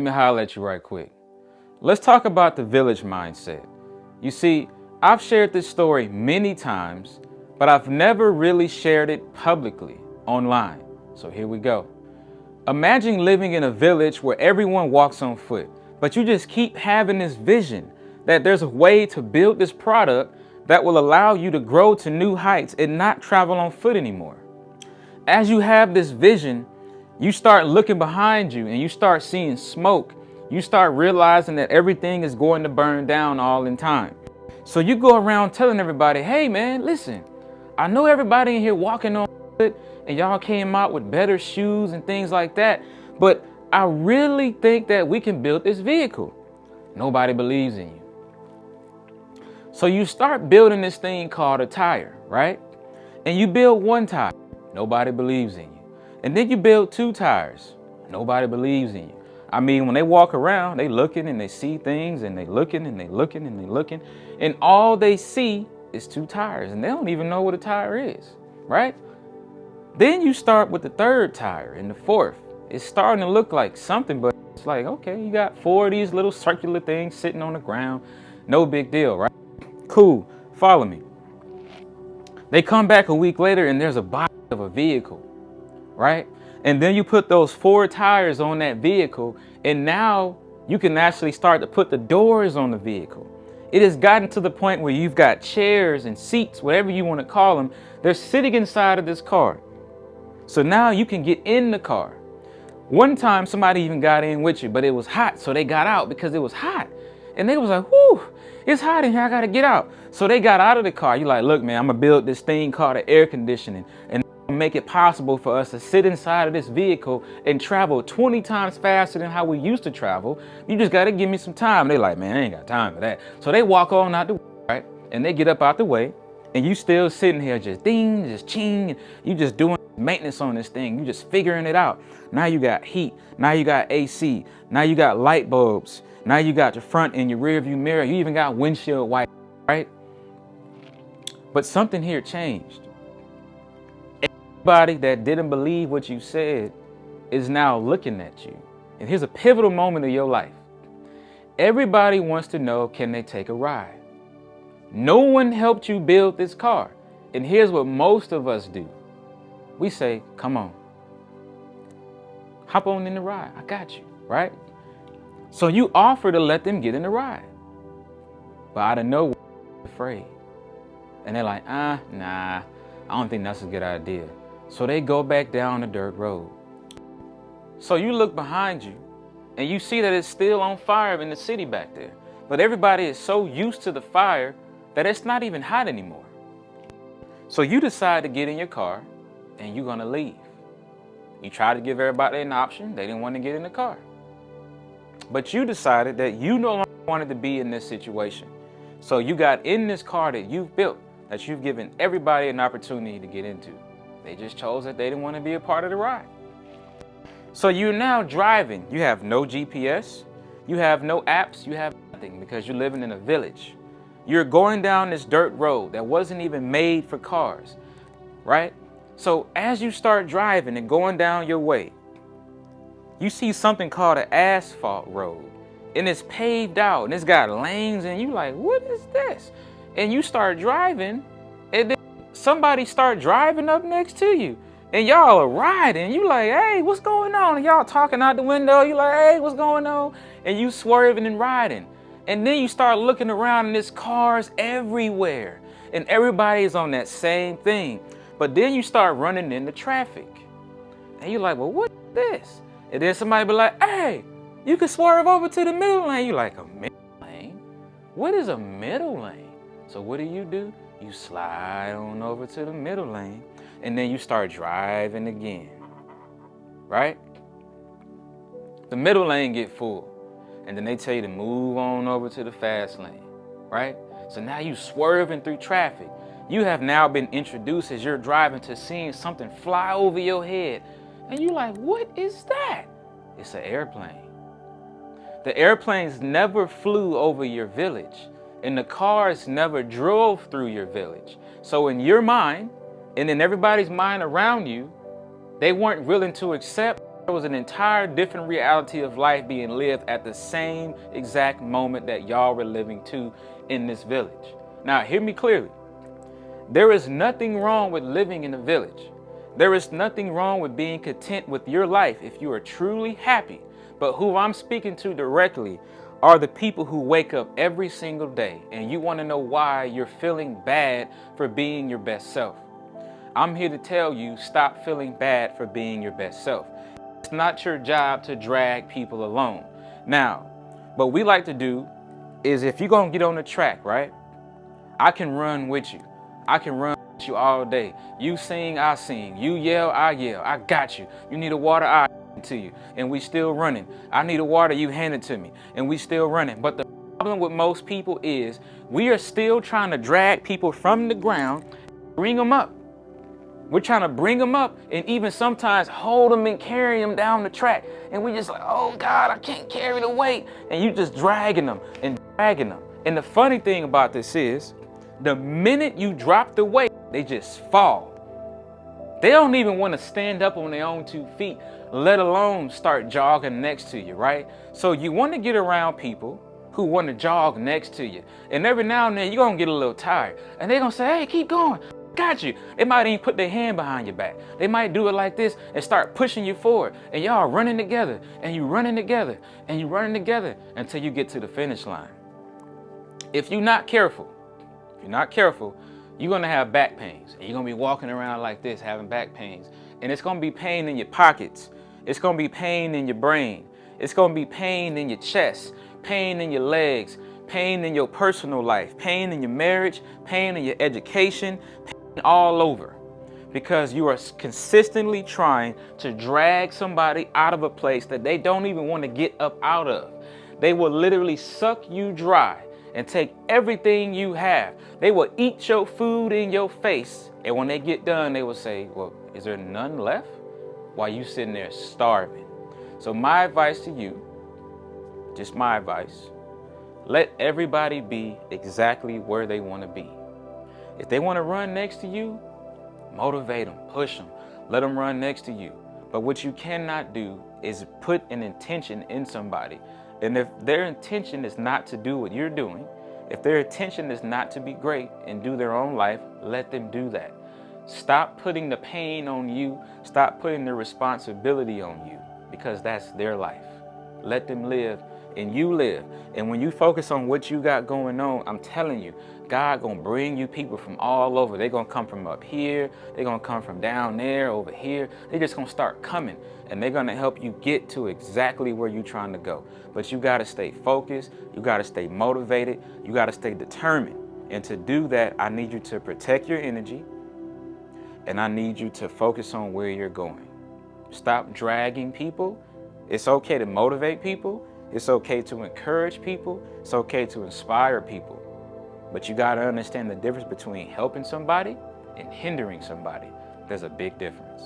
Let me holler at you right quick. Let's talk about the village mindset. You see, I've shared this story many times, but I've never really shared it publicly online. So here we go. Imagine living in a village where everyone walks on foot, but you just keep having this vision that there's a way to build this product that will allow you to grow to new heights and not travel on foot anymore. As you have this vision, you start looking behind you and you start seeing smoke. You start realizing that everything is going to burn down all in time. So you go around telling everybody, hey man, listen, I know everybody in here walking on foot and y'all came out with better shoes and things like that, but I really think that we can build this vehicle. Nobody believes in you. So you start building this thing called a tire, right? And you build one tire. Nobody believes in you. And then you build two tires. Nobody believes in you. I mean, when they walk around, they looking and they see things and they looking and they looking and they looking. And all they see is two tires and they don't even know what a tire is, right? Then you start with the third tire and the fourth. It's starting to look like something, but it's like, okay, you got four of these little circular things sitting on the ground. No big deal, right? Cool, follow me. They come back a week later and there's a body of a vehicle, right? And then you put those four tires on that vehicle and now you can actually start to put the doors on the vehicle. It has gotten to the point where you've got chairs and seats, whatever you want to call them. They're sitting inside of this car. So now you can get in the car. One time somebody even got in with you, but it was hot. So they got out because it was hot. And they was like, whoo, it's hot in here, I gotta get out. So they got out of the car. You're like, look, man, I'm gonna build this thing called an air conditioning and make it possible for us to sit inside of this vehicle and travel 20 times faster than how we used to travel. You just gotta give me some time. They like, man, I ain't got time for that. So they walk on out the way, right? And they get up out the way and you still sitting here just ding, just ching. You just doing maintenance on this thing. You just figuring it out. Now you got heat. Now you got AC. Now you got light bulbs. Now you got your front and your rear view mirror. You even got windshield wipers, right? But something here changed. Everybody that didn't believe what you said is now looking at you. And here's a pivotal moment of your life. Everybody wants to know, can they take a ride? No one helped you build this car. And here's what most of us do. We say, come on. Hop on in the ride. I got you, right? So you offer to let them get in the ride. But out of nowhere, they're afraid. And they're like, nah, I don't think that's a good idea. So they go back down the dirt road. So you look behind you and you see that it's still on fire in the city back there. But everybody is so used to the fire that it's not even hot anymore. So you decide to get in your car and you're gonna leave. You try to give everybody an option. They didn't want to get in the car. But you decided that you no longer wanted to be in this situation. So you got in this car that you've built, that you've given everybody an opportunity to get into. They just chose that they didn't want to be a part of the ride. So you're now driving. You have no GPS. You have no apps. You have nothing because you're living in a village. You're going down this dirt road that wasn't even made for cars, right? So as you start driving and going down your way, you see something called an asphalt road and it's paved out and it's got lanes and you like, what is this? And you start driving and then somebody start driving up next to you and y'all are riding. You like, hey, what's going on? And y'all talking out the window. You like, hey, what's going on? And you swerving and riding. And then you start looking around and there's cars everywhere and everybody's on that same thing. But then you start running into traffic and you're like, well, what is this? And then somebody be like, hey, you can swerve over to the middle lane. You're like, a middle lane? What is a middle lane? So what do? You slide on over to the middle lane and then you start driving again, right? The middle lane get full and then they tell you to move on over to the fast lane, right? So now you swerving through traffic. You have now been introduced as you're driving to seeing something fly over your head. And you're like, what is that? It's an airplane. The airplanes never flew over your village and the cars never drove through your village. So in your mind and in everybody's mind around you, they weren't willing to accept There was an entire different reality of life being lived at the same exact moment that y'all were living too in this village. Now, hear me clearly. There is nothing wrong with living in a village. There is nothing wrong with being content with your life if you are truly happy. But who I'm speaking to directly are the people who wake up every single day and you want to know why you're feeling bad for being your best self. I'm here to tell you, stop feeling bad for being your best self. It's not your job to drag people along. Now, what we like to do is if you're going to get on the track, right? I can run with you. I can run with you all day. You sing, I sing. You yell, I yell. I got you. You need a water, I hand it to you. And we still running. I need a water, you hand it to me. And we still running. But the problem with most people is we are still trying to drag people from the ground, bring them up. We're trying to bring them up and even sometimes hold them and carry them down the track. And we just like, oh God, I can't carry the weight. And you just dragging them and dragging them. And the funny thing about this is, the minute you drop the weight, they just fall. They don't even want to stand up on their own 2 feet, let alone start jogging next to you, right? So you want to get around people who want to jog next to you. And every now and then you're going to get a little tired. And they're going to say, hey, keep going. Got you. They might even put their hand behind your back. They might do it like this and start pushing you forward. And y'all running together and you running together and you running together until you get to the finish line. If you're not careful, you're going to have back pains. And you're going to be walking around like this, having back pains. And it's going to be pain in your pockets. It's going to be pain in your brain. It's going to be pain in your chest, pain in your legs, pain in your personal life, pain in your marriage, pain in your education, pain all over. Because you are consistently trying to drag somebody out of a place that they don't even want to get up out of. They will literally suck you dry and take everything you have. They will eat your food in your face. And when they get done, they will say, well, is there none left? While you sitting there starving. So my advice to you, just my advice, let everybody be exactly where they want to be. If they want to run next to you, motivate them, push them, let them run next to you. But what you cannot do is put an intention in somebody. And if their intention is not to do what you're doing, if their intention is not to be great and do their own life, let them do that. Stop putting the pain on you. Stop putting the responsibility on you, because that's their life. Let them live and you live. And when you focus on what you got going on, I'm telling you, God gonna bring you people from all over. They're gonna come from up here. They're gonna come from down there, over here. They're just gonna start coming, and they're gonna help you get to exactly where you're trying to go. But you gotta stay focused. You gotta stay motivated. You gotta stay determined. And to do that, I need you to protect your energy, and I need you to focus on where you're going. Stop dragging people. It's okay to motivate people. It's okay to encourage people. It's okay to inspire people. But you got to understand the difference between helping somebody and hindering somebody. There's a big difference.